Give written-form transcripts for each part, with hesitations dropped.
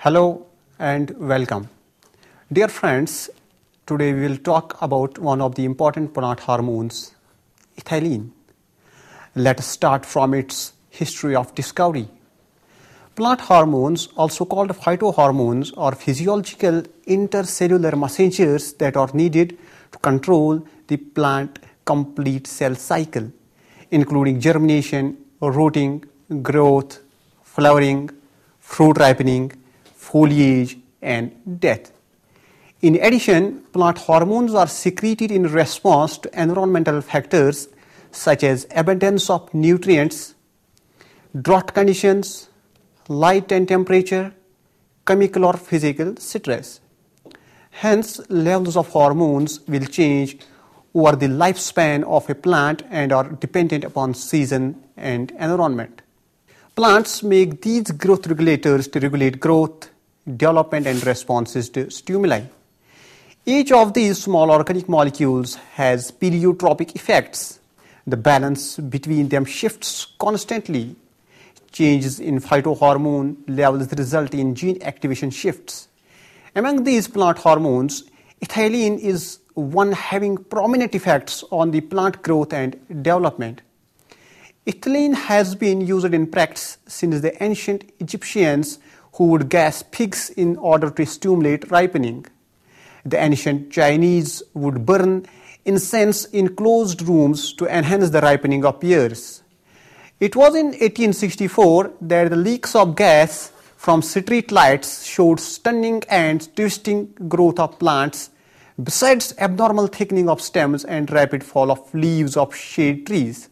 Hello and welcome. Dear friends, today we will talk about one of the important plant hormones, ethylene. Let us start from its history of discovery. Plant hormones, also called phytohormones, are physiological intercellular messengers that are needed to control the plant complete cell cycle, including germination, rooting, growth, flowering, fruit ripening, foliage, and death. In addition, plant hormones are secreted in response to environmental factors such as abundance of nutrients, drought conditions, light and temperature, chemical or physical stress. Hence, levels of hormones will change over the lifespan of a plant and are dependent upon season and environment. Plants make these growth regulators to regulate growth, development, and responses to stimuli. Each of these small organic molecules has pleiotropic effects. The balance between them shifts constantly. Changes in phytohormone levels result in gene activation shifts. Among these plant hormones, ethylene is one having prominent effects on the plant growth and development. Ethylene has been used in practice since the ancient Egyptians who would gas pigs in order to stimulate ripening. The ancient Chinese would burn incense in closed rooms to enhance the ripening of pears. It was in 1864 that the leaks of gas from street lights showed stunning and twisting growth of plants, besides abnormal thickening of stems and rapid fall of leaves of shade trees.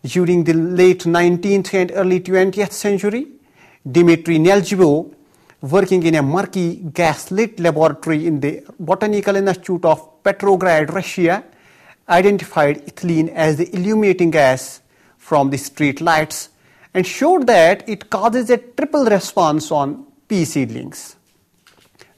During the late 19th and early 20th century, Dmitry Neljibo, working in a murky gas-lit laboratory in the Botanical Institute of Petrograd, Russia, identified ethylene as the illuminating gas from the street lights and showed that it causes a triple response on pea seedlings.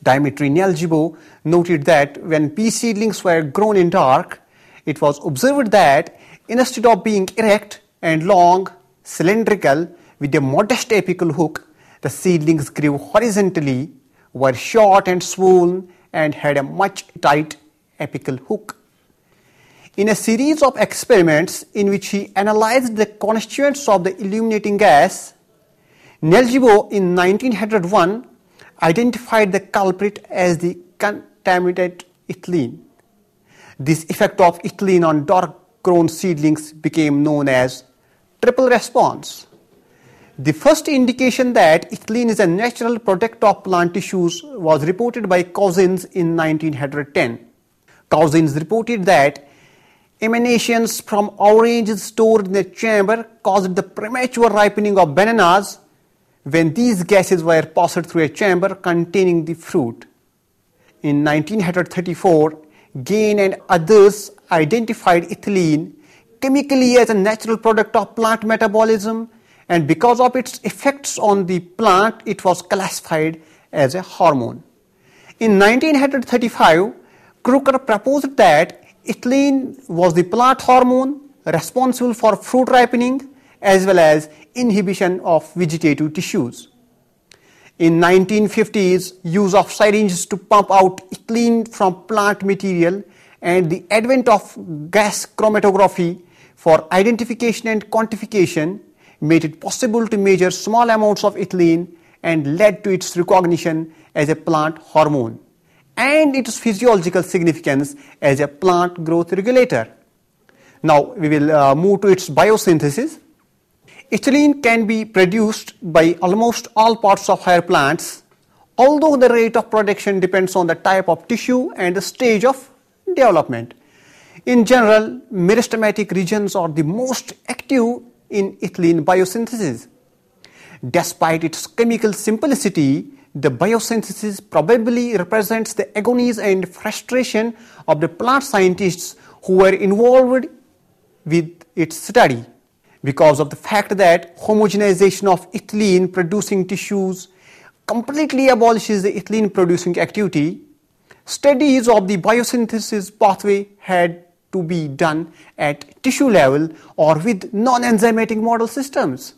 Dmitry Neljibo noted that when pea seedlings were grown in dark, it was observed that instead of being erect and long, cylindrical, with a modest apical hook, the seedlings grew horizontally, were short and swollen, and had a much tight apical hook. In a series of experiments in which he analyzed the constituents of the illuminating gas, Neljibo in 1901 identified the culprit as the contaminated ethylene. This effect of ethylene on dark-grown seedlings became known as triple response. The first indication that ethylene is a natural product of plant tissues was reported by Cousins in 1910. Cousins reported that emanations from oranges stored in a chamber caused the premature ripening of bananas when these gases were passed through a chamber containing the fruit. In 1934, Gain and others identified ethylene chemically as a natural product of plant metabolism, and because of its effects on the plant, it was classified as a hormone. In 1935, Crooker proposed that ethylene was the plant hormone responsible for fruit ripening as well as inhibition of vegetative tissues. In 1950s, use of syringes to pump out ethylene from plant material and the advent of gas chromatography for identification and quantification made it possible to measure small amounts of ethylene and led to its recognition as a plant hormone and its physiological significance as a plant growth regulator. Now we will move to its biosynthesis. Ethylene can be produced by almost all parts of higher plants, although the rate of production depends on the type of tissue and the stage of development. In general, meristematic regions are the most active in ethylene biosynthesis. Despite its chemical simplicity, the biosynthesis probably represents the agonies and frustration of the plant scientists who were involved with its study. Because of the fact that homogenization of ethylene producing tissues completely abolishes the ethylene producing activity, studies of the biosynthesis pathway had to be done at tissue level or with non-enzymatic model systems.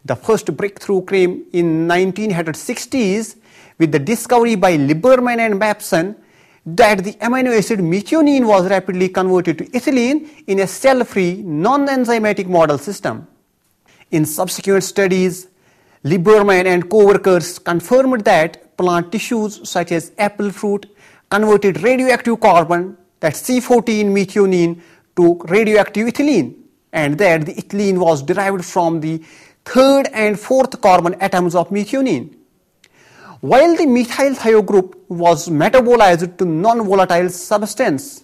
The first breakthrough came in 1960s with the discovery by Lieberman and Mapson that the amino acid methionine was rapidly converted to ethylene in a cell-free, non-enzymatic model system. In subsequent studies, Lieberman and co-workers confirmed that plant tissues such as apple fruit converted radioactive carbon, that's C14 methionine, to radioactive ethylene, and that the ethylene was derived from the third and fourth carbon atoms of methionine. While the methyl thio group was metabolized to non-volatile substance.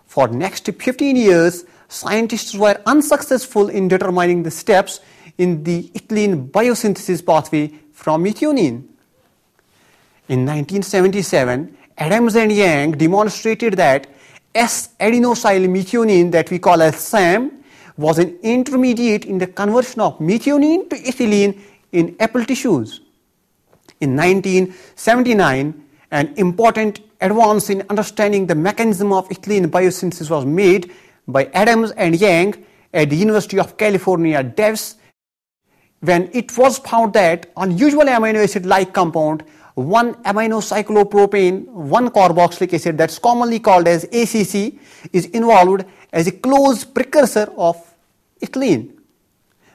For next 15 years, scientists were unsuccessful in determining the steps in the ethylene biosynthesis pathway from methionine. In 1977, Adams and Yang demonstrated that S-adenosyl methionine, that we call as SAM, was an intermediate in the conversion of methionine to ethylene in apple tissues. In 1979, an important advance in understanding the mechanism of ethylene biosynthesis was made by Adams and Yang at the University of California, Davis, when it was found that unusual amino acid-like compound 1-aminocyclopropane 1-carboxylic acid, that's commonly called as ACC, is involved as a close precursor of ethylene.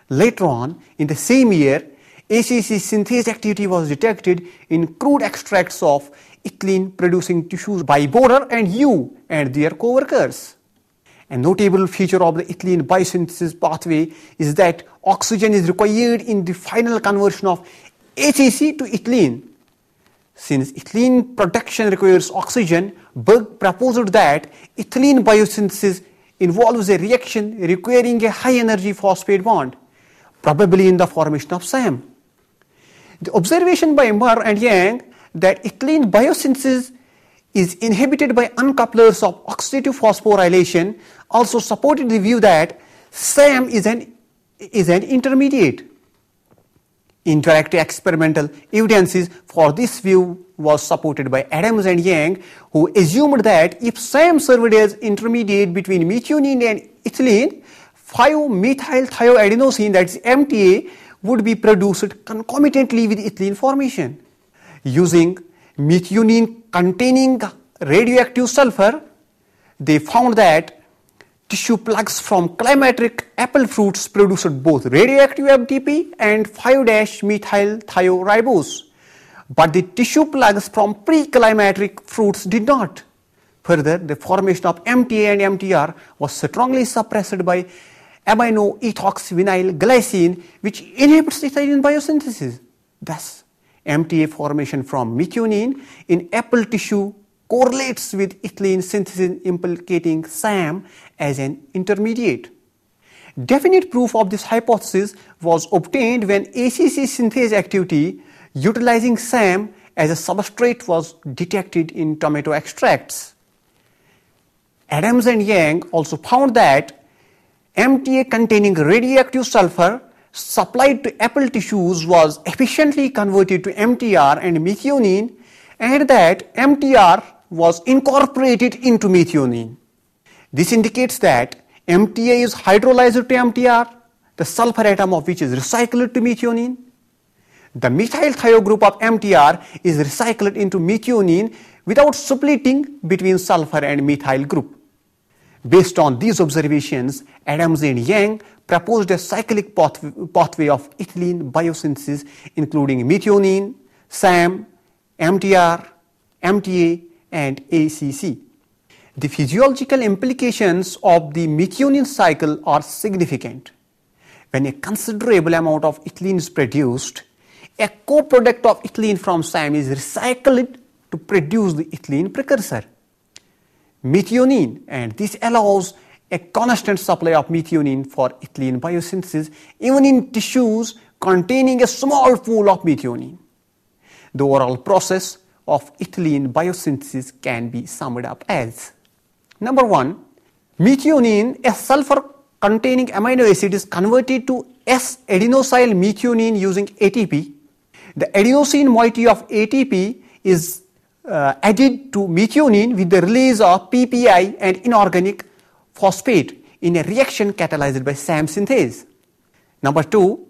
Later on, in the same year, ACC synthase activity was detected in crude extracts of ethylene producing tissues by Borer and Yu and their co-workers. A notable feature of the ethylene biosynthesis pathway is that oxygen is required in the final conversion of ACC to ethylene. Since ethylene production requires oxygen, Berg proposed that ethylene biosynthesis involves a reaction requiring a high energy phosphate bond, probably in the formation of SAM. The observation by Merr and Yang that ethylene biosynthesis is inhibited by uncouplers of oxidative phosphorylation also supported the view that SAM is an intermediate. Indirect experimental evidences for this view was supported by Adams and Yang, who assumed that if SAM served as intermediate between methionine and ethylene, 5-methylthioadenosine, that is MTA, would be produced concomitantly with ethylene formation. Using methionine containing radioactive sulfur, they found that tissue plugs from climacteric apple fruits produced both radioactive MTP and 5-methylthioribose, but the tissue plugs from preclimacteric fruits did not. Further, the formation of MTA and MTR was strongly suppressed by amino-ethoxyvinyl glycine, which inhibits ethylene biosynthesis. Thus, MTA formation from methionine in apple tissue correlates with ethylene synthesis, implicating SAM as an intermediate. Definite proof of this hypothesis was obtained when ACC synthase activity utilizing SAM as a substrate was detected in tomato extracts. Adams and Yang also found that MTA containing radioactive sulfur supplied to apple tissues was efficiently converted to MTR and methionine, and that MTR was incorporated into methionine. This indicates that MTA is hydrolyzed to MTR, the sulfur atom of which is recycled to methionine. The methyl thio group of MTR is recycled into methionine without splitting between sulfur and methyl group. Based on these observations, Adams and Yang proposed a cyclic pathway of ethylene biosynthesis including methionine, SAM, MTR, MTA, and ACC. The physiological implications of the methionine cycle are significant. When a considerable amount of ethylene is produced, a co-product of ethylene from SAM is recycled to produce the ethylene precursor, methionine, and this allows a constant supply of methionine for ethylene biosynthesis even in tissues containing a small pool of methionine. The overall process of ethylene biosynthesis can be summed up as: number 1, methionine, a sulfur-containing amino acid, is converted to S-adenosyl methionine using ATP. The adenosine moiety of ATP is added to methionine with the release of PPI and inorganic phosphate in a reaction catalyzed by SAM synthase. Number 2,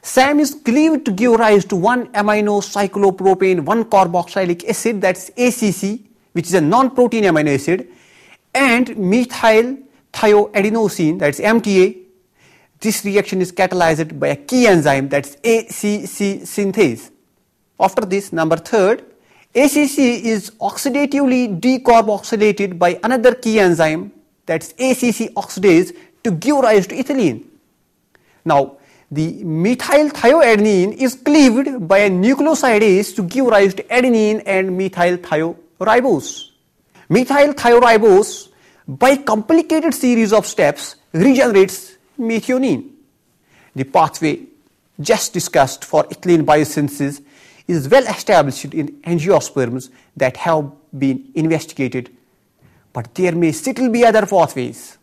SAM is cleaved to give rise to 1-amino-cyclopropane 1-carboxylic acid, that's ACC, which is a non-protein amino acid, and methyl thioadenosine, that's MTA. This reaction is catalyzed by a key enzyme, that's ACC synthase. After this, number third, ACC is oxidatively decarboxylated by another key enzyme, that's ACC oxidase, to give rise to ethylene. Now, the methyl thioadenine is cleaved by a nucleosidase to give rise to adenine and methyl thioribose. Methyl thioribose, by complicated series of steps, regenerates methionine. The pathway just discussed for ethylene biosynthesis is well established in angiosperms that have been investigated, but there may still be other pathways.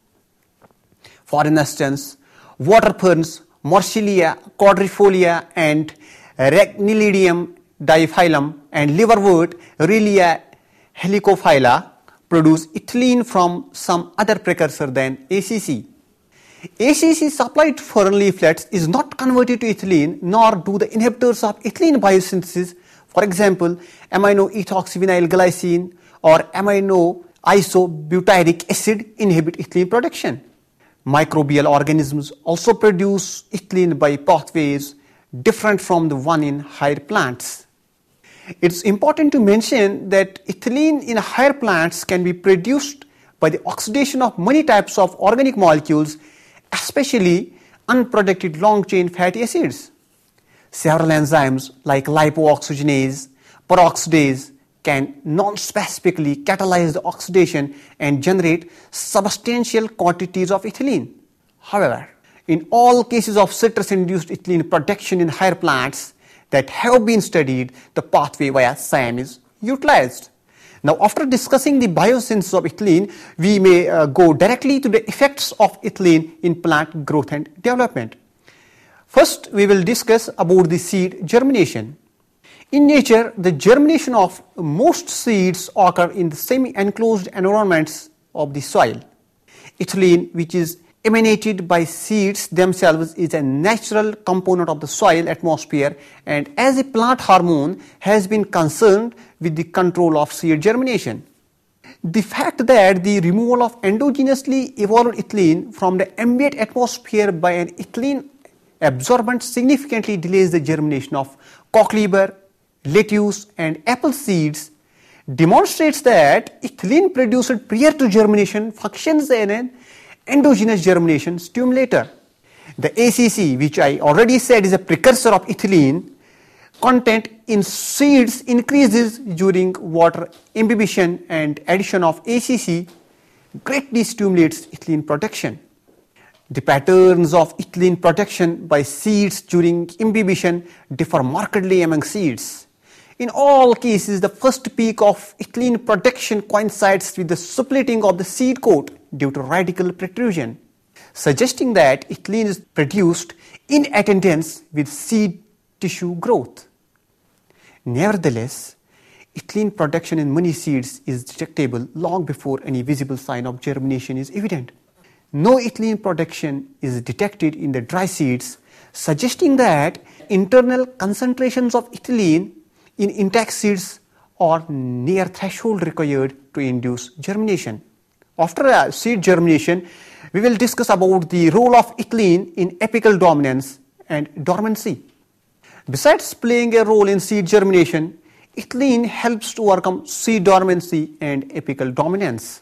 For instance, water ferns, Morchellia quadrifolia and Ragnilidium diphyllum and liverwort Relia helicophylla produce ethylene from some other precursor than ACC. ACC supplied to fern leaflets is not converted to ethylene, nor do the inhibitors of ethylene biosynthesis, for example, amino-ethoxyvinyl glycine or amino-isobutyric acid, inhibit ethylene production. Microbial organisms also produce ethylene by pathways different from the one in higher plants. It's important to mention that ethylene in higher plants can be produced by the oxidation of many types of organic molecules, especially unprotected long-chain fatty acids. Several enzymes like lipooxygenase, peroxidase can non-specifically catalyze the oxidation and generate substantial quantities of ethylene. However, in all cases of citrus-induced ethylene production in higher plants that have been studied, the pathway via SAM is utilized. Now, after discussing the biosynthesis of ethylene, we may go directly to the effects of ethylene in plant growth and development. First, we will discuss about the seed germination. In nature, the germination of most seeds occur in the semi-enclosed environments of the soil. Ethylene, which is emanated by seeds themselves, is a natural component of the soil atmosphere, and as a plant hormone has been concerned with the control of seed germination. The fact that the removal of endogenously evolved ethylene from the ambient atmosphere by an ethylene absorbent significantly delays the germination of cockleber, lettuce and apple seeds demonstrates that ethylene produced prior to germination functions as an endogenous germination stimulator. The ACC, which I already said is a precursor of ethylene, content in seeds increases during water imbibition, and addition of ACC greatly stimulates ethylene production. The patterns of ethylene production by seeds during imbibition differ markedly among seeds. In all cases, the first peak of ethylene production coincides with the splitting of the seed coat due to radical protrusion, suggesting that ethylene is produced in attendance with seed tissue growth. Nevertheless, ethylene production in many seeds is detectable long before any visible sign of germination is evident. No ethylene production is detected in the dry seeds, suggesting that internal concentrations of ethylene in intact seeds are near threshold required to induce germination. After seed germination, we will discuss about the role of ethylene in apical dominance and dormancy. Besides playing a role in seed germination, ethylene helps to overcome seed dormancy and apical dominance.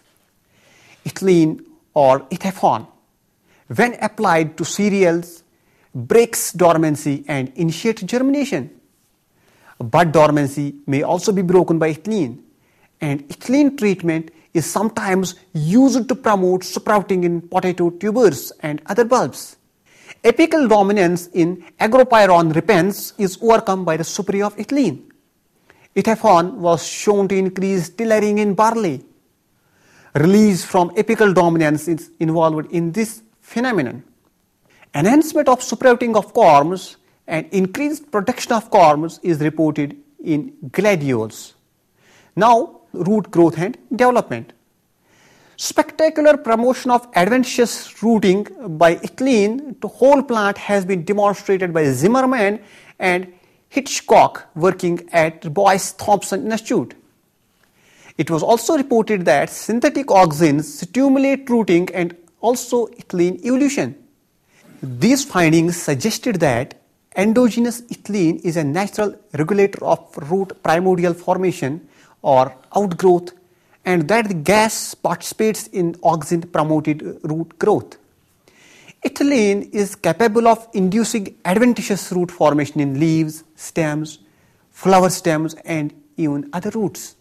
Ethylene or ethafone, when applied to cereals, breaks dormancy and initiates germination. Bud dormancy may also be broken by ethylene, and ethylene treatment is sometimes used to promote sprouting in potato tubers and other bulbs. Apical dominance in agropyron repens is overcome by the spray of ethylene. Ethafone was shown to increase tillering in barley. Release from apical dominance is involved in this phenomenon. Enhancement of sprouting of corms and increased production of corms is reported in gladioles. Now, root growth and development. Spectacular promotion of adventitious rooting by ethylene to whole plant has been demonstrated by Zimmerman and Hitchcock working at Boyce Thompson Institute. It was also reported that synthetic auxins stimulate rooting and also ethylene evolution. These findings suggested that endogenous ethylene is a natural regulator of root primordial formation or outgrowth, and that the gas participates in auxin-promoted root growth. Ethylene is capable of inducing adventitious root formation in leaves, stems, flower stems, and even other roots.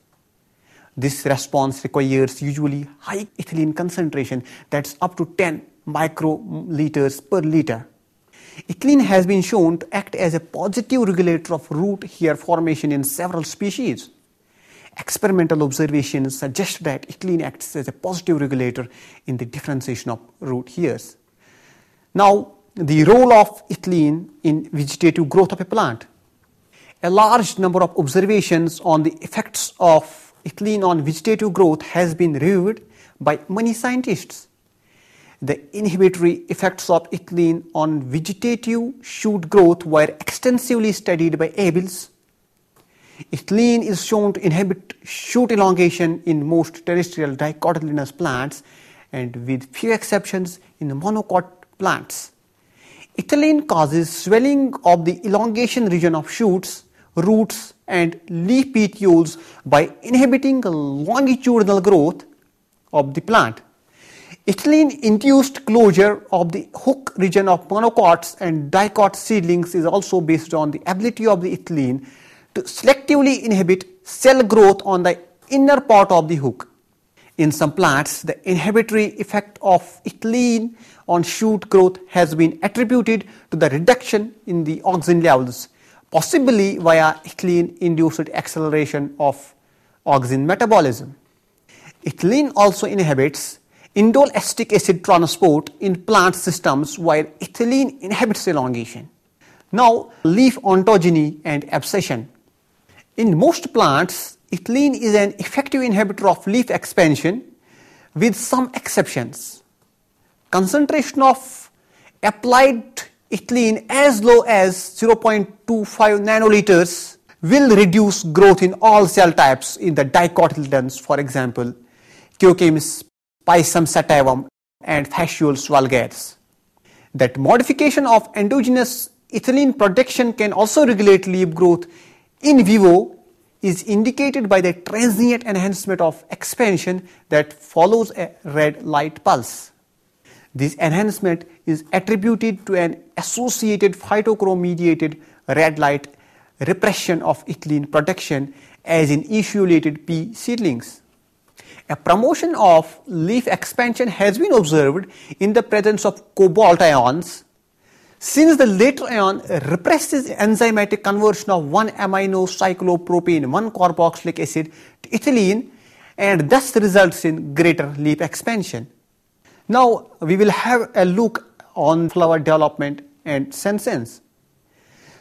This response requires usually high ethylene concentration, that's up to 10 microliters per liter. Ethylene has been shown to act as a positive regulator of root hair formation in several species. Experimental observations suggest that ethylene acts as a positive regulator in the differentiation of root hairs. Now, the role of ethylene in vegetative growth of a plant. A large number of observations on the effects of ethylene on vegetative growth has been reviewed by many scientists. The inhibitory effects of ethylene on vegetative shoot growth were extensively studied by Abels. Ethylene is shown to inhibit shoot elongation in most terrestrial dicotyledonous plants and with few exceptions in monocot plants. Ethylene causes swelling of the elongation region of shoots, roots, and leaf petioles by inhibiting longitudinal growth of the plant. Ethylene-induced closure of the hook region of monocots and dicot seedlings is also based on the ability of the ethylene to selectively inhibit cell growth on the inner part of the hook. In some plants, the inhibitory effect of ethylene on shoot growth has been attributed to the reduction in the auxin levels, possibly via ethylene-induced acceleration of auxin metabolism. Ethylene also inhibits indole acetic acid transport in plant systems while ethylene inhibits elongation. Now, leaf ontogeny and abscission. In most plants, ethylene is an effective inhibitor of leaf expansion with some exceptions. Concentration of applied ethylene as low as 0.25 nanoliters will reduce growth in all cell types in the dicotyledons, for example, Quercus pisum sativum and Fascioles vulgaris. That modification of endogenous ethylene production can also regulate leaf growth in vivo is indicated by the transient enhancement of expansion that follows a red light pulse. This enhancement is attributed to an associated phytochrome-mediated red light repression of ethylene production as in isolated pea seedlings. A promotion of leaf expansion has been observed in the presence of cobalt ions, since the later ion represses enzymatic conversion of 1-amino-cyclopropane 1-carboxylic acid to ethylene and thus results in greater leaf expansion. Now we will have a look on flower development and senescence.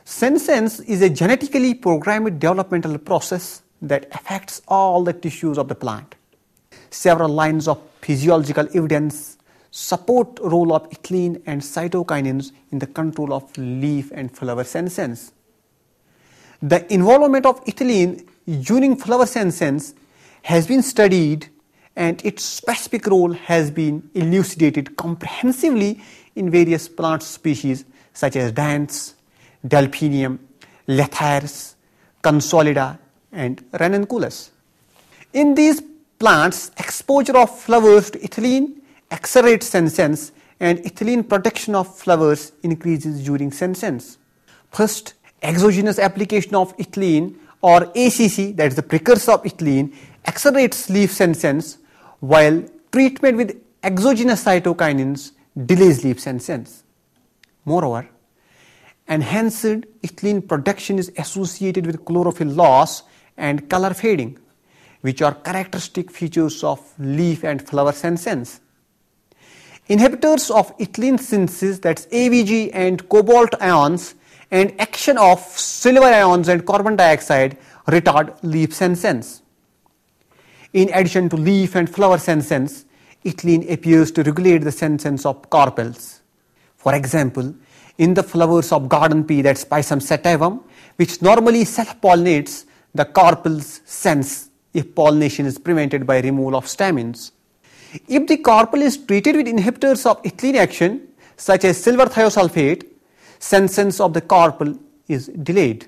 Senescence is a genetically programmed developmental process that affects all the tissues of the plant. Several lines of physiological evidence support role of ethylene and cytokinins in the control of leaf and flower senescence. The involvement of ethylene during flower senescence has been studied and its specific role has been elucidated comprehensively in various plant species such as Dianthus, Delphinium, Lathyrus, Consolida, and Ranunculus. In these plants, exposure of flowers to ethylene accelerates senescence and ethylene production of flowers increases during senescence. First, exogenous application of ethylene or ACC, that is the precursor of ethylene, accelerates leaf senescence, while treatment with exogenous cytokinins delays leaf senescence. Moreover, enhanced ethylene production is associated with chlorophyll loss and color fading, which are characteristic features of leaf and flower senescence. Inhibitors of ethylene synthesis, that's AVG and cobalt ions, and action of silver ions and carbon dioxide retard leaf senescence. In addition to leaf and flower senescence, ethylene appears to regulate the senescence of carpels. For example, in the flowers of garden pea, that's Pisum sativum, which normally self-pollinates, the carpels sense if pollination is prevented by removal of stamens. If the carpel is treated with inhibitors of ethylene action, such as silver thiosulfate, senescence of the carpel is delayed.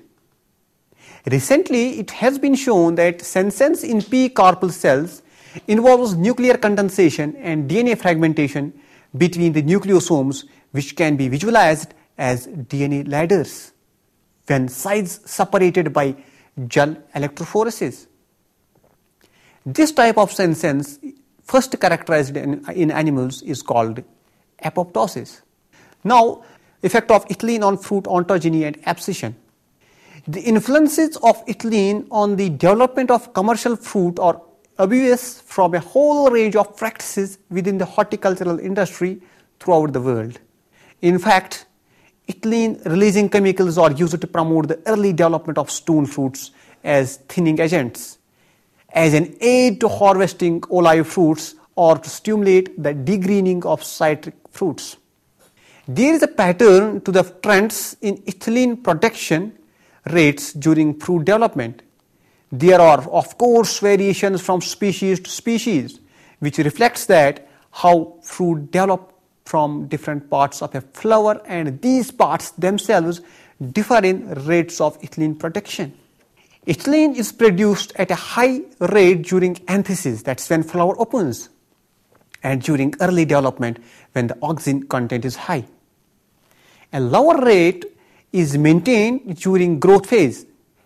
Recently, it has been shown that senescence in pea carpel cells involves nuclear condensation and DNA fragmentation between the nucleosomes, which can be visualized as DNA ladders when sides separated by gel electrophoresis. This type of senescence, first characterized in animals, is called apoptosis. Now, effect of ethylene on fruit ontogeny and abscission. The influences of ethylene on the development of commercial fruit are obvious from a whole range of practices within the horticultural industry throughout the world. In fact, ethylene releasing chemicals are used to promote the early development of stone fruits as thinning agents, as an aid to harvesting olive fruits, or to stimulate the degreening of citric fruits. There is a pattern to the trends in ethylene production rates during fruit development. There are, of course, variations from species to species, which reflects that how fruit develop from different parts of a flower, and these parts themselves differ in rates of ethylene production. Ethylene is produced at a high rate during anthesis, that's when flower opens, and during early development when the oxygen content is high. A lower rate is maintained during growth phase.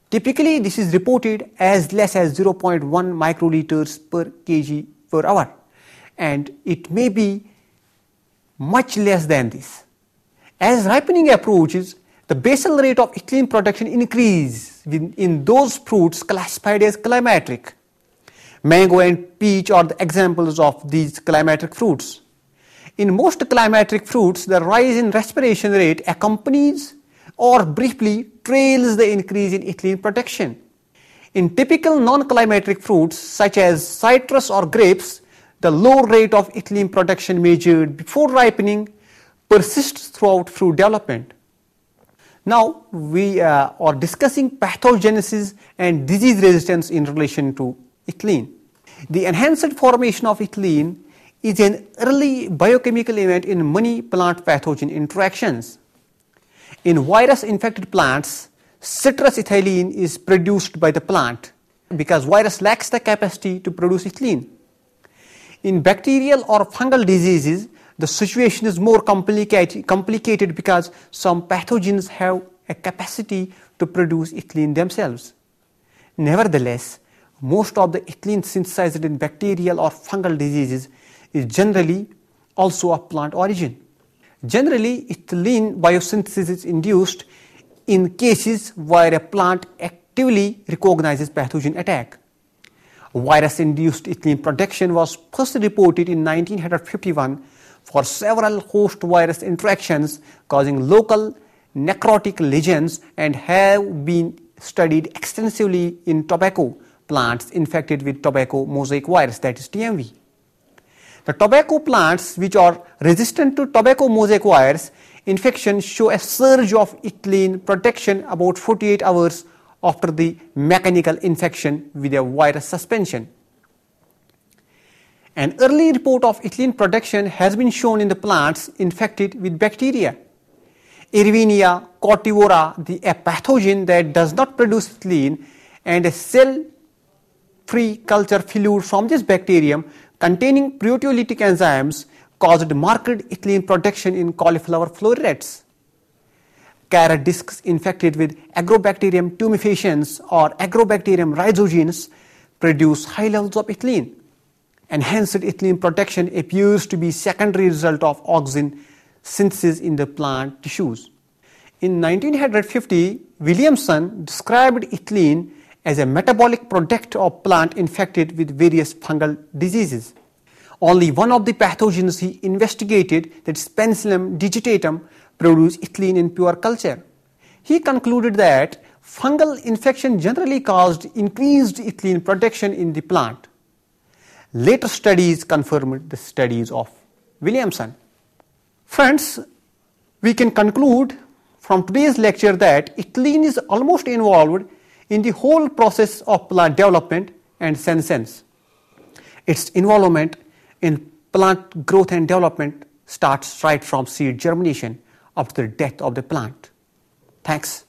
Typically, this is reported as less as 0.1 microliters per kg per hour, and it may be much less than this. As ripening approaches, the basal rate of ethylene production increases in those fruits classified as climateric. Mango and peach are the examples of these climateric fruits. In most climateric fruits, the rise in respiration rate accompanies or briefly trails the increase in ethylene production. In typical non-climateric fruits such as citrus or grapes, the low rate of ethylene production measured before ripening persists throughout fruit development. Now we are discussing pathogenesis and disease resistance in relation to ethylene. The enhanced formation of ethylene is an early biochemical event in many plant pathogen interactions. In virus-infected plants, citrus ethylene is produced by the plant because virus lacks the capacity to produce ethylene. In bacterial or fungal diseases, the situation is more complicated because some pathogens have a capacity to produce ethylene themselves. Nevertheless, most of the ethylene synthesized in bacterial or fungal diseases is generally also of plant origin. Generally, ethylene biosynthesis is induced in cases where a plant actively recognizes pathogen attack. Virus-induced ethylene production was first reported in 1951 for several host virus interactions causing local necrotic lesions and have been studied extensively in tobacco plants infected with tobacco mosaic virus, that is TMV. The tobacco plants which are resistant to tobacco mosaic virus infection show a surge of ethylene production about 48 hours after the mechanical infection with a virus suspension. An early report of ethylene production has been shown in the plants infected with bacteria. Erwinia cortivora, a pathogen that does not produce ethylene, and a cell-free culture fluid from this bacterium containing proteolytic enzymes caused marked ethylene production in cauliflower florets. Carrot discs infected with Agrobacterium tumefaciens or Agrobacterium rhizogenes produce high levels of ethylene. Enhanced ethylene production appears to be secondary result of oxygen synthesis in the plant tissues. In 1950, Williamson described ethylene as a metabolic product of plant infected with various fungal diseases. Only one of the pathogens he investigated, that is Penicillium digitatum, produced ethylene in pure culture. He concluded that fungal infection generally caused increased ethylene production in the plant. Later studies confirmed the studies of Williamson. Friends, we can conclude from today's lecture that ethylene is almost involved in the whole process of plant development and senescence. Its involvement in plant growth and development starts right from seed germination up to the death of the plant. Thanks.